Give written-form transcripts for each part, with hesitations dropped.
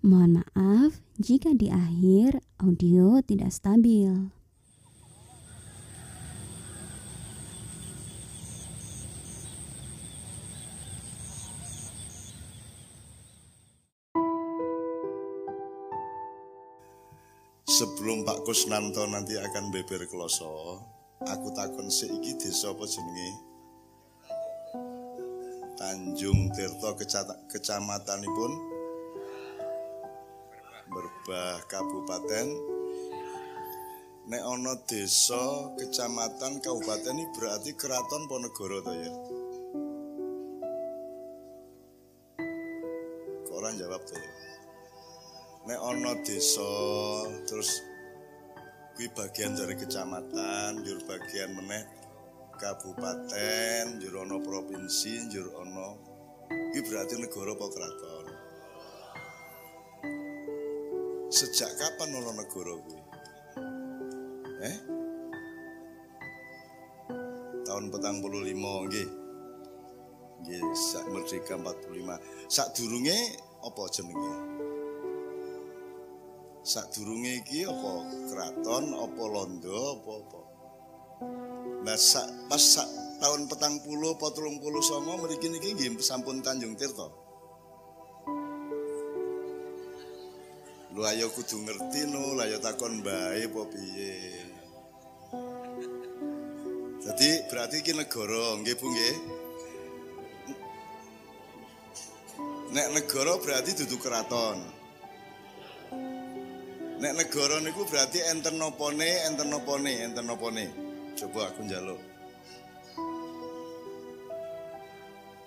Mohon maaf jika di akhir audio tidak stabil. Sebelum Pak Kusnanto nanti akan beber kloso, aku takon seiki desa apa jenenge? Tanjung Tirto kecamatanipun Merbah Kabupaten. Nek ana desa, kecamatan, kabupaten ini berarti keraton apa negara to ya? Kok ora jawab to ya? Nek ana desa terus kuwi bagian dari kecamatan, njur bagian meneh kabupaten, njur ana provinsi, njur ana kuwi berarti negara apa keraton? Sejak kapan ana negara kuwi? Tahun 45 nggih. Nggih, sak merdeka 45. Sadurunge apa jenenge? Sadurunge iki apa keraton, apa londo, apa-apa. Nah, pas tahun 40 apa 39 mriki niki nggih sampun Tanjung Tirto. Lho ayo kudu ngerti no, lah ya takon bae apa piye. Jadi berarti iki negara, nggih Bu nggih. Nek negara berarti dudu keraton. Nek negara niku berarti enten nopone. Coba aku njaluk.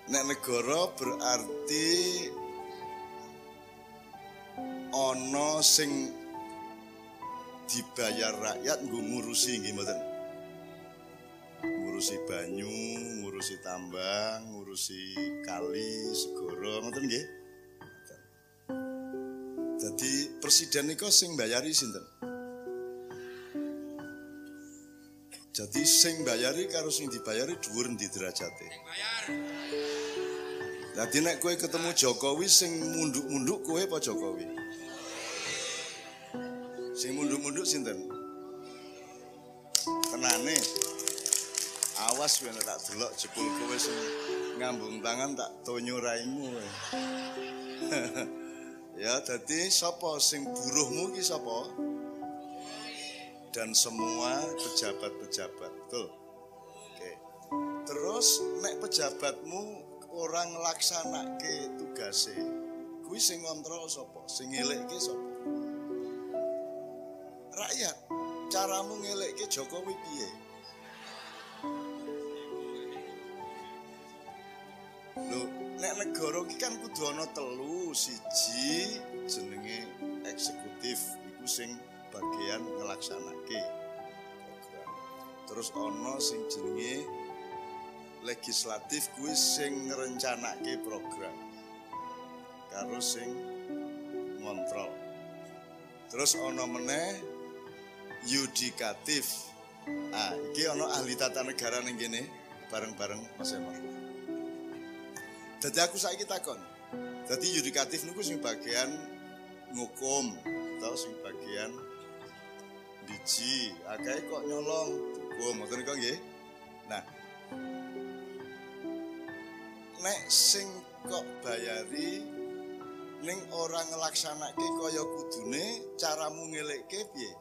Nek negara berarti ana sing dibayar rakyat nggo ngurusi nggih mboten. Ngurusi banyu, ngurusi tambang, ngurusi kali, segara, ngoten nggih. Jadi presiden niku sing mbayari sinten? Jadi sing mbayari karo sing dibayari dhuwur ndi derajate? Dadi nek kowe ketemu Jokowi sing munduk-munduk kowe apa Jokowi? Sing munduk-munduk sinten? Tenane. Awas kowe nek tak delok jebul kowe sing ngambung tangan tak tonyo raimu. Ya, jadi sapa sing buruhmu ki sapa? Dan semua pejabat-pejabat, betul? Oke. Terus nek pejabatmu orang nglaksanake tugase, kuwi sing ngontrol sapa? Sing ngelekke sapa? Rakyat. Caramu ngelekke Jokowi piye? Lho, nek negara iki kan kudu ana telu, siji jenenge eksekutif, iku sing bagian ngelaksanake program. Terus ana sing jenenge legislatif, kuwi sing ngrencanake program. Karo sing ngontrol. Terus ana meneh yudikatif. Ah, iki ana ahli tata negara ning kene bareng-bareng Mas Emar. Jadi aku saiki takon. Jadi yudikatif niku sing bagian ngukum atau sing bagian biji. Akeh kok nyolong hukum, ngoten kok nggih. Nah, nek sing kok bayari ning ora ngelaksanake kaya kudune, caramu ngelekke piye?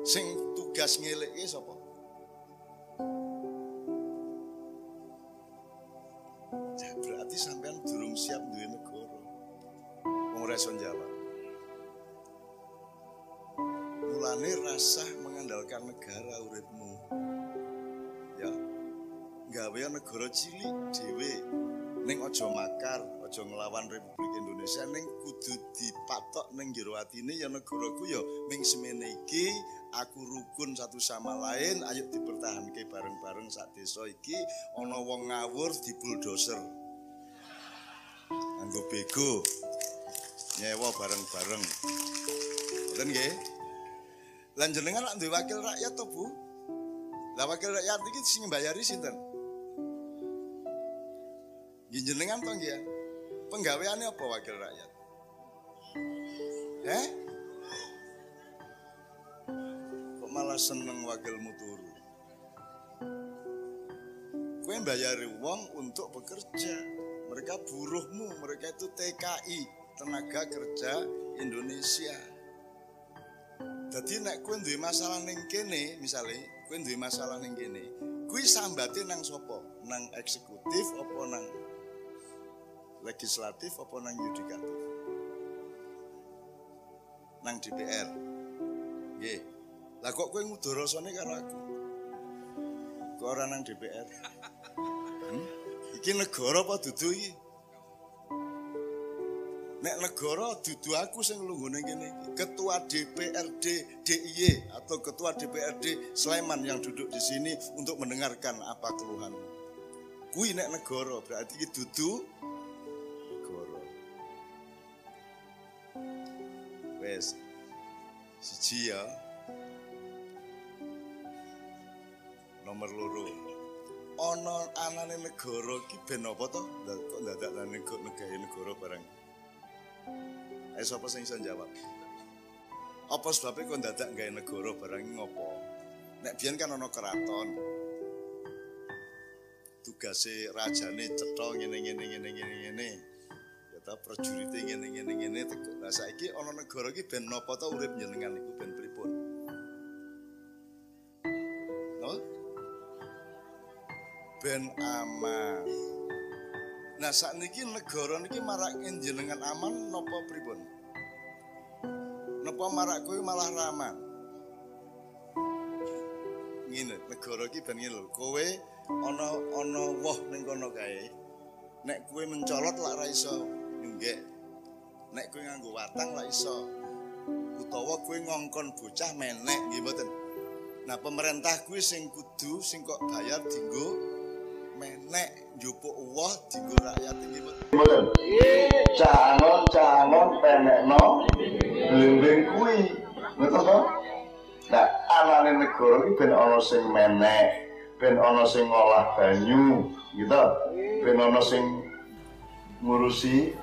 Sing tugas ngelekke sapa? Berarti sampean durung siap duwe negara. Wong ora iso jawab. Mulane rasah mengandalkan negara uripmu. Ya. Gawe negara cilik dhewe. Ning aja makar, aja nglawan Republik Indonesia, ning kudu dipatok ning jero atine ya negaraku ya ming semene iki aku rukun satu sama lain, ayo dipertahanke bareng-bareng sak desa iki. Ana wong ngawur di bulldozer. Nganggo bego. Nyewa bareng-bareng. Ngoten nggih? Lan jenengan lak duwe wakil rakyat to, Bu? Lah wakil rakyat iki sing mbayari sinten? Nggih jenengan to nggih. Penggaweane apa wakil rakyat? seneng wakilmu turu. Kowe mbayari wong untuk bekerja. Mereka buruhmu, mereka itu TKI, tenaga kerja Indonesia. Jadi nek kowe duwe masalah ning kene, misale kowe duwe masalah ning kene, kuwi sambate nang sapa? Nang eksekutif apa nang legislatif apa nang yudikatif? Nang DPR. Nggih. Lah kok kowe ngudorosone karo aku? Kok ora nang DPR? Iki negara apa dudu iki? Nek negara dudu aku sing lunggone kene iki. Ketua DPRD DIY atau ketua DPRD Sleman yang duduk di sini untuk mendengarkan apa keluhanmu. Kuwi nek negara berarti iki dudu negara. Wes. Siji ya. Nomor loro. Ana anane negara iki ben apa to? Kok ndadakane negara barang. Sapa sing iso jawab? Apa sebabnya kok dadak gawe negara barang ngopo? Nek biyen kan ana keraton. Tugase rajane cetha ngene. Ya ta prajurite ngene. Lah saiki ana negara iki ben napa to urip jenengan iku ben pripun? No? Ben aman. Nah sakniki negara niki marak jenengan aman napa pripun? Napa marak kowe malah raman? Ngene, negara iki ben ngene lho. Kowe ana woh ning kono kae. Nek kowe mencolot lak ra iso nyunggek. Nek kowe nganggo watang lak iso. Utawa kowe ngongkon bocah menek nggih mboten. Nah pemerintah kuwi sing kudu sing kok bayar dienggo menek njupuk uwah dienggo rakyat iki mboten. Calon penekno blimbing kuwi. Ngoten to? Nah, anane negara iki ben ana sing menek, ben ana sing ngolah banyu, gitu. Ben ana sing ngurusi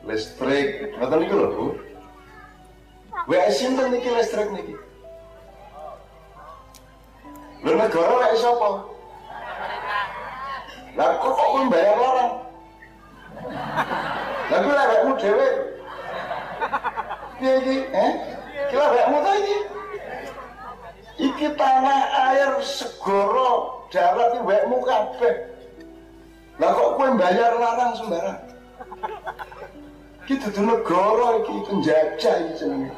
listrik. Ngoten niku lho, Bu. Wae sinten niki listrik niki? Lha negara wae sapa? Lah kok mbayar larang? Lah kuwi awakmu dhewe. Piye iki? Ki awakmu ta iki? Iki tanah air segara darat iki awakmu kabeh. Lah kok kowe mbayar larang sembarang? Iki dudu negara iki penjajah iki jenenge.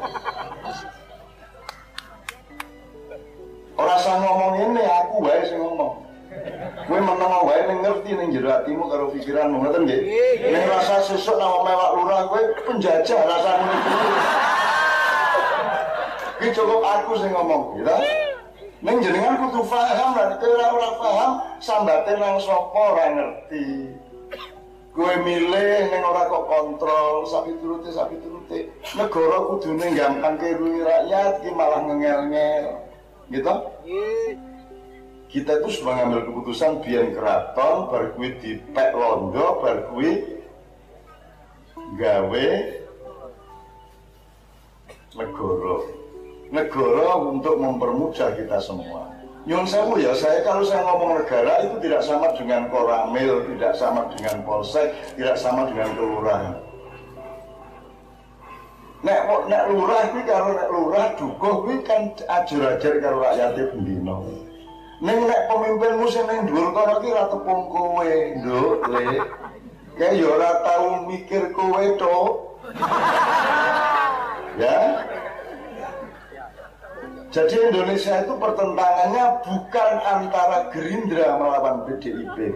Ora usah ngomong ngene, aku wae sing ngomong. Kowe meneng wae ning ngerti ning jero atimu karo pikiranmu, ngoten nggih? Ning rasa sesuk nang mewak lurah kowe penjajah rasane iki. Iki cukup aku sing ngomong, ya. Ning jenengan kudu paham, lan nek ora paham sambate nang sapa ora ngerti. Kowe milih ning ora kok kontrol, sapiturute. Negara kudune gampangke rugi rakyat iki malah ngengel-ngel. Gitu? Kita itu sudah ngambil keputusan biar keraton, bar kuwi dipek londo, bar kuwi gawe negara untuk mempermudah kita semua. Nyun sewu ya, kalau saya ngomong negara itu tidak sama dengan koramil, tidak sama dengan polsek, tidak sama dengan kelurahan. Nek lurah kuwi karo nek lurah dukuh kuwi kan ajar-ajar karo rakyate bendina. Ning nek pemimpinmu sing ning dhuwur kono ki ra tepung kowe, Nduk, Le. Kae ya ora tau mikir kowe to. Ya. Jadi Indonesia itu pertentangannya bukan antara Gerindra melawan PDIP,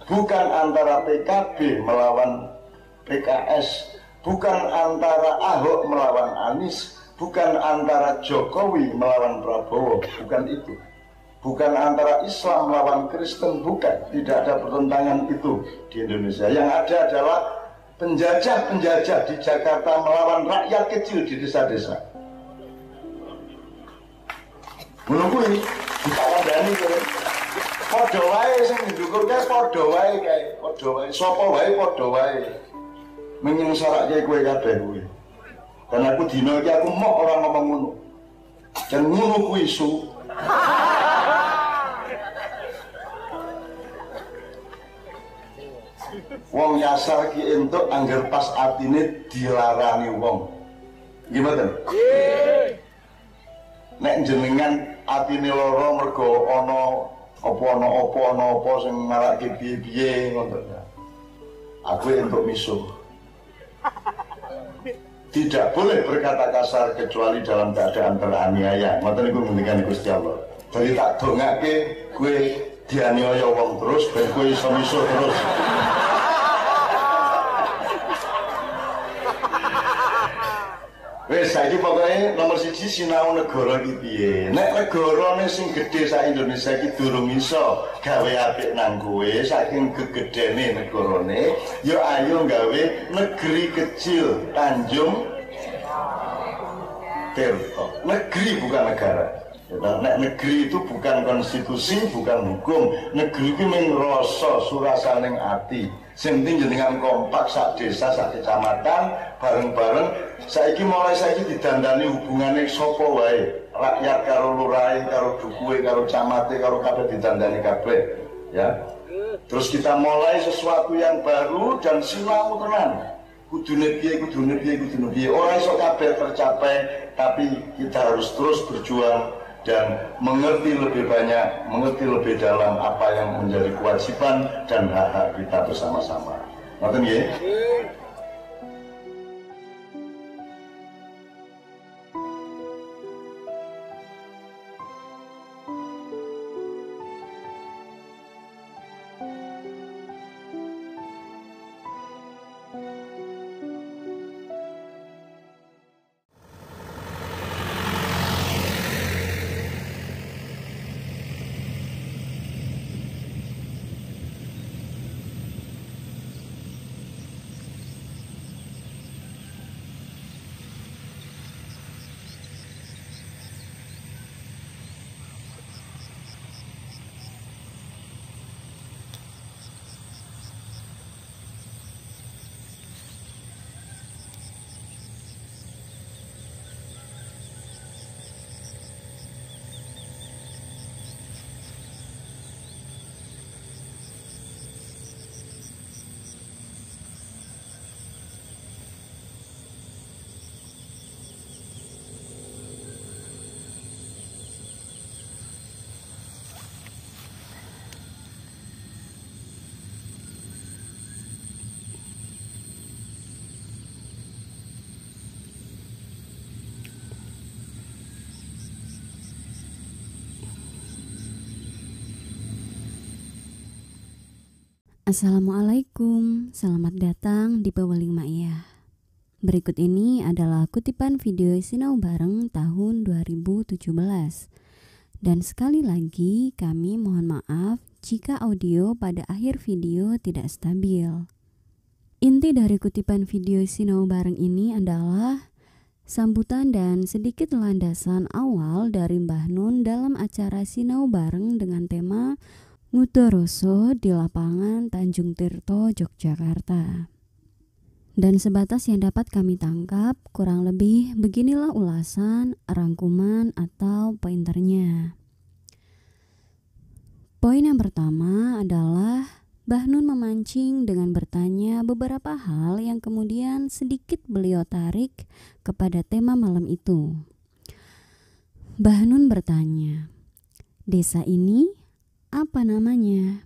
bukan antara PKB melawan PKS, bukan antara Ahok melawan Anies, bukan antara Jokowi melawan Prabowo, bukan itu. Bukan antara Islam melawan Kristen, bukan. Tidak ada pertentangan itu di Indonesia. Yang ada adalah penjajah-penjajah di Jakarta melawan rakyat kecil di desa-desa. Menunggu ini, bukan wandani kowe. Padha wae sing ndhukur kae padha wae kae, padha wae. Sapa wae padha wae. Menyengsarake kowe kabeh kuwi. Dan aku dina iki aku mok ora ngomong ngono. Dan ngono kuwi isu Wong nyasar ki entuk angger pas atine dilarani wong. Gimana? Nek jenengan atine lara mergo ana apa sing marake piye-piye ngono. Aku entuk misuh. Tidak boleh berkata kasar kecuali dalam keadaan teraniaya. Ngoten niku ngendikan Gusti Allah. Jadi tak dongake kowe dianiaya wong terus ben kowe iso misuh terus. Wes saiki pokoke nomor 1 sinau negara iki piye. Nek negarane sing gedhe sak Indonesia iki durung iso gawe apik nang kowe saking gegedene negarane, ya ayo gawe negeri kecil Tanjung Tirto. Negeri bukan negara. Nek negeri itu bukan konstitusi, bukan hukum. Negeri itu mung rasa surasaning ati. Sing penting jenengan kompak sak desa, sak kecamatan, bareng-bareng. Mulai saiki didandani hubungane sapa wae. Rakyat karo lurahe, karo dukuhe, karo camate, karo kabeh didandani kabeh. Ya. Terus kita mulai sesuatu yang baru dan sinau tenan. Kudune piye. Ora iso kabeh tercapai, tapi kita harus terus berjuang dan mengerti lebih banyak, mengerti lebih dalam apa yang menjadi kewajiban dan hak-hak kita bersama-sama. Ngoten nggih? Assalamualaikum, selamat datang di Peweling Ma'iyah. Berikut ini adalah kutipan video Sinau Bareng tahun 2017. Dan sekali lagi kami mohon maaf jika audio pada akhir video tidak stabil. Inti dari kutipan video Sinau Bareng ini adalah sambutan dan sedikit landasan awal dari Mbah Nun dalam acara Sinau Bareng dengan tema Ngudoroso di lapangan Tanjung Tirto, Yogyakarta. Dan sebatas yang dapat kami tangkap, kurang lebih beginilah ulasan, rangkuman, atau pointernya. Poin yang pertama adalah Mbah Nun memancing dengan bertanya beberapa hal yang kemudian sedikit beliau tarik kepada tema malam itu. Mbah Nun bertanya, "Desa ini apa namanya?"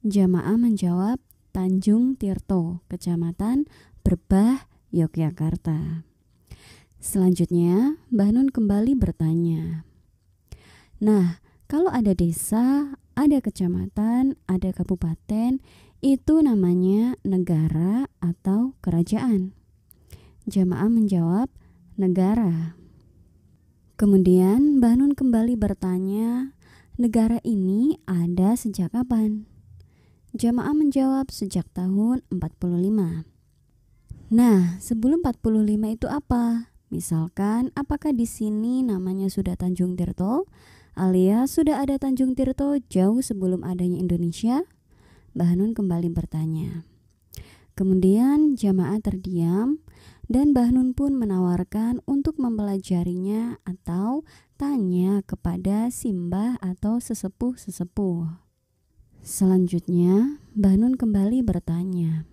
Jamaah menjawab, Tanjung Tirto, Kecamatan Brebah, Yogyakarta. Selanjutnya, Mbah Nun kembali bertanya, "Nah, kalau ada desa, ada kecamatan, ada kabupaten, itu namanya negara atau kerajaan?" Jamaah menjawab, "Negara." Kemudian Mbah Nun kembali bertanya, "Negara ini ada sejak kapan?" Jamaah menjawab, "Sejak tahun 45. Nah, sebelum 45 itu apa? Misalkan, apakah di sini namanya sudah Tanjung Tirto, alias sudah ada Tanjung Tirto jauh sebelum adanya Indonesia?" Mbah Nun kembali bertanya. Kemudian jamaah terdiam dan Mbah Nun pun menawarkan untuk mempelajarinya atau bertanya kepada simbah atau sesepuh-sesepuh. Selanjutnya, Mbah Nun kembali bertanya,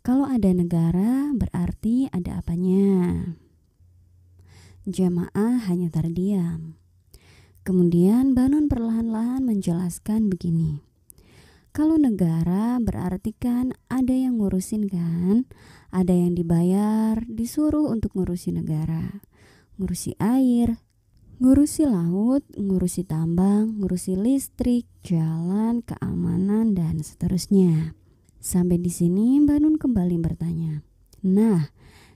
kalau ada negara berarti ada apanya? Jamaah hanya terdiam. Kemudian Mbah Nun perlahan-lahan menjelaskan begini. Kalau negara berarti kan ada yang ngurusin kan? Ada yang dibayar, disuruh untuk ngurusi negara. Ngurusi air, ngurusi laut, ngurusi tambang, ngurusi listrik, jalan, keamanan, dan seterusnya. Sampai di sini Mbah Nun kembali bertanya. Nah,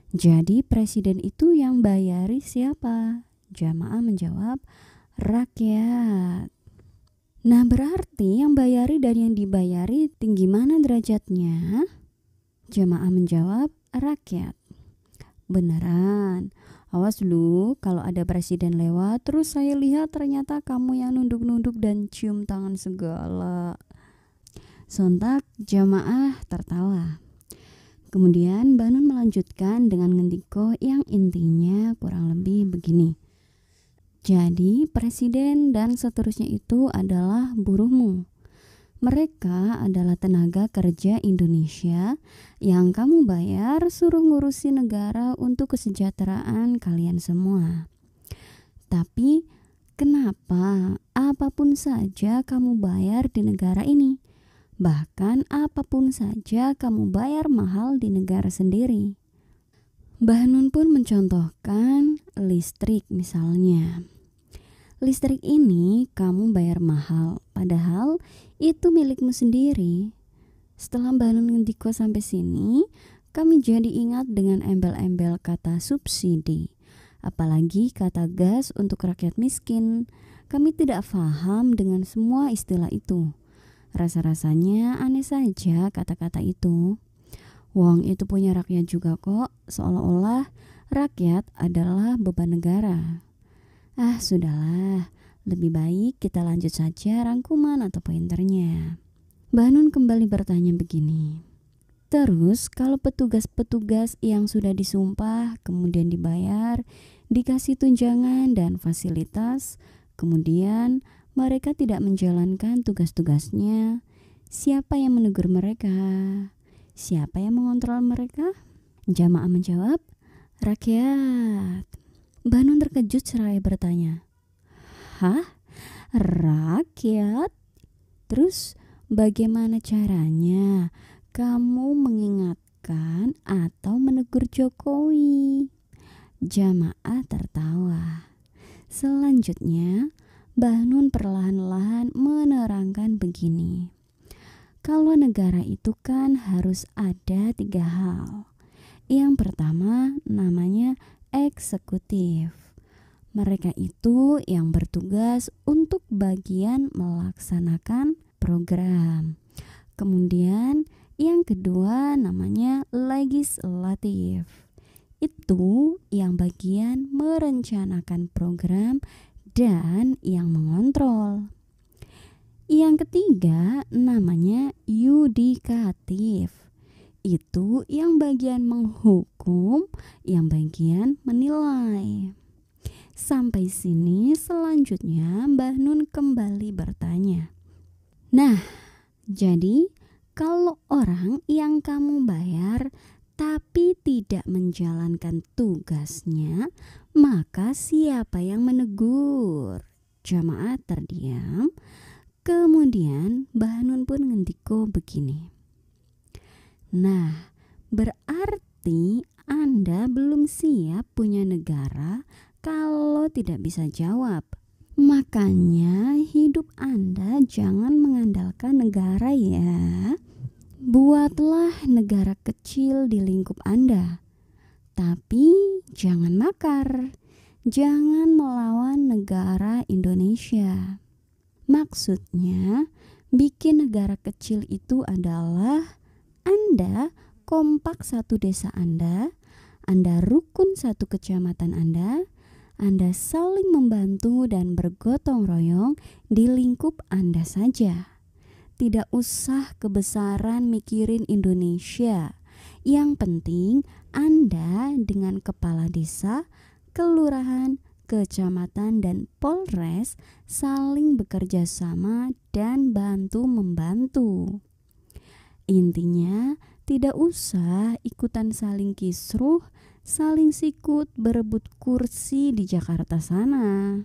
jadi presiden itu yang bayari siapa? Jamaah menjawab, rakyat. Nah, berarti yang bayari dan yang dibayari tinggi mana derajatnya? Jamaah menjawab, rakyat. Beneran. Awas lu, kalau ada presiden lewat, terus saya lihat ternyata kamu yang nunduk-nunduk dan cium tangan segala. Sontak jamaah tertawa. Kemudian Mbah Nun melanjutkan dengan ngendiko yang intinya kurang lebih begini. Jadi presiden dan seterusnya itu adalah buruhmu. Mereka adalah tenaga kerja Indonesia yang kamu bayar suruh ngurusi negara untuk kesejahteraan kalian semua. Tapi kenapa apapun saja kamu bayar di negara ini? Bahkan apapun saja kamu bayar mahal di negara sendiri. Mbah Nun pun mencontohkan listrik misalnya. Listrik ini kamu bayar mahal, padahal itu milikmu sendiri. Setelah Mbah Nun ngendiko sampai sini, kami jadi ingat dengan embel-embel kata subsidi, apalagi kata gas untuk rakyat miskin. Kami tidak paham dengan semua istilah itu. Rasa-rasanya aneh saja kata-kata itu. Wong itu punya rakyat juga kok, seolah-olah rakyat adalah beban negara. Sudahlah, lebih baik kita lanjut saja rangkuman atau pointernya. Mbah Nun kembali bertanya begini. Terus kalau petugas-petugas yang sudah disumpah kemudian dibayar, dikasih tunjangan dan fasilitas, kemudian mereka tidak menjalankan tugas-tugasnya, siapa yang menegur mereka? Siapa yang mengontrol mereka? Jamaah menjawab, rakyat. Mbah Nun terkejut seraya bertanya, hah? Rakyat? Terus bagaimana caranya kamu mengingatkan atau menegur Jokowi? Jamaah tertawa. Selanjutnya, Mbah Nun perlahan-lahan menerangkan begini. Kalau negara itu kan harus ada 3 hal. Yang pertama namanya eksekutif. Mereka itu yang bertugas untuk bagian melaksanakan program. Kemudian yang kedua namanya legislatif. Itu yang bagian merencanakan program dan yang mengontrol. Yang ketiga namanya yudikatif. Itu yang bagian menghukum, yang bagian menilai. Sampai sini selanjutnya Mbah Nun kembali bertanya. Nah, jadi kalau orang yang kamu bayar tapi tidak menjalankan tugasnya, maka siapa yang menegur? Jamaah terdiam. Kemudian Mbah Nun pun ngendiko begini. Nah, berarti Anda belum siap punya negara kalau tidak bisa jawab. Makanya hidup Anda jangan mengandalkan negara ya. Buatlah negara kecil di lingkup Anda. Tapi jangan makar. Jangan melawan negara Indonesia. Maksudnya, bikin negara kecil itu adalah Anda kompak satu desa Anda rukun satu kecamatan Anda saling membantu dan bergotong royong di lingkup Anda saja. Tidak usah kebesaran mikirin Indonesia. Yang penting Anda dengan kepala desa, kelurahan, kecamatan, dan Polres saling bekerja sama dan bantu-membantu. Intinya, tidak usah ikutan saling kisruh, saling sikut berebut kursi di Jakarta sana.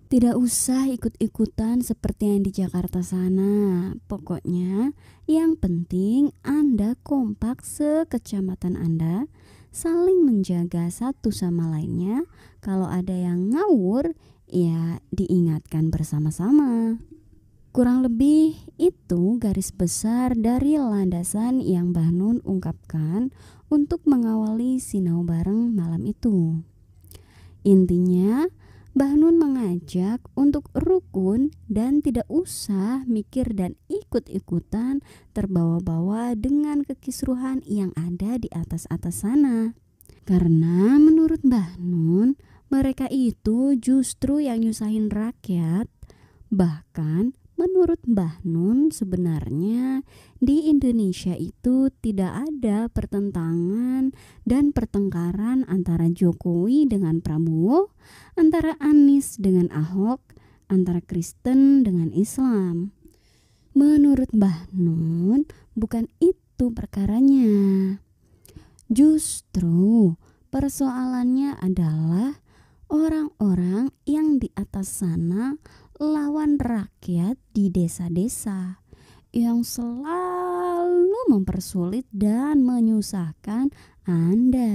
Tidak usah ikut-ikutan seperti yang di Jakarta sana. Pokoknya yang penting Anda kompak sekecamatan Anda, saling menjaga satu sama lainnya. Kalau ada yang ngawur, ya diingatkan bersama-sama. Kurang lebih itu garis besar dari landasan yang Mbah Nun ungkapkan untuk mengawali sinau bareng malam itu. Intinya, Mbah Nun mengajak untuk rukun dan tidak usah mikir dan ikut-ikutan terbawa-bawa dengan kekisruhan yang ada di atas-atas sana. Karena menurut Mbah Nun, mereka itu justru yang nyusahin rakyat. Bahkan menurut Mbah Nun sebenarnya di Indonesia itu tidak ada pertentangan dan pertengkaran antara Jokowi dengan Prabowo, antara Anies dengan Ahok, antara Kristen dengan Islam. Menurut Mbah Nun bukan itu perkaranya. Justru persoalannya adalah orang-orang yang di atas sana lawan rakyat di desa-desa yang selalu mempersulit dan menyusahkan Anda.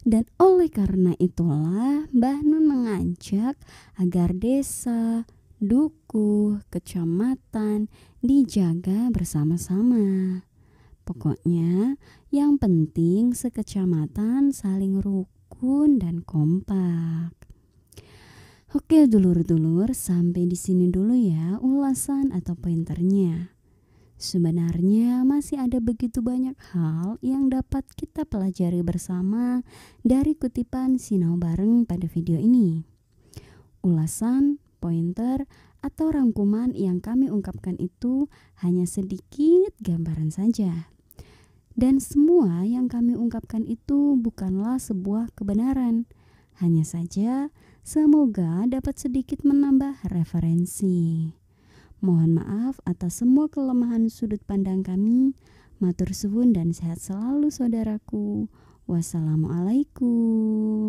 Dan oleh karena itulah Mbah Nun mengajak agar desa, dukuh, kecamatan dijaga bersama-sama. Pokoknya yang penting sekecamatan saling rukun dan kompak. Oke dulur-dulur, sampai di sini dulu ya ulasan atau pointernya. Sebenarnya masih ada begitu banyak hal yang dapat kita pelajari bersama dari kutipan sinau bareng pada video ini. Ulasan, pointer, atau rangkuman yang kami ungkapkan itu hanya sedikit gambaran saja. Dan semua yang kami ungkapkan itu bukanlah sebuah kebenaran. Hanya saja semoga dapat sedikit menambah referensi. Mohon maaf atas semua kelemahan sudut pandang kami. Matur suwun dan sehat selalu saudaraku. Wassalamualaikum.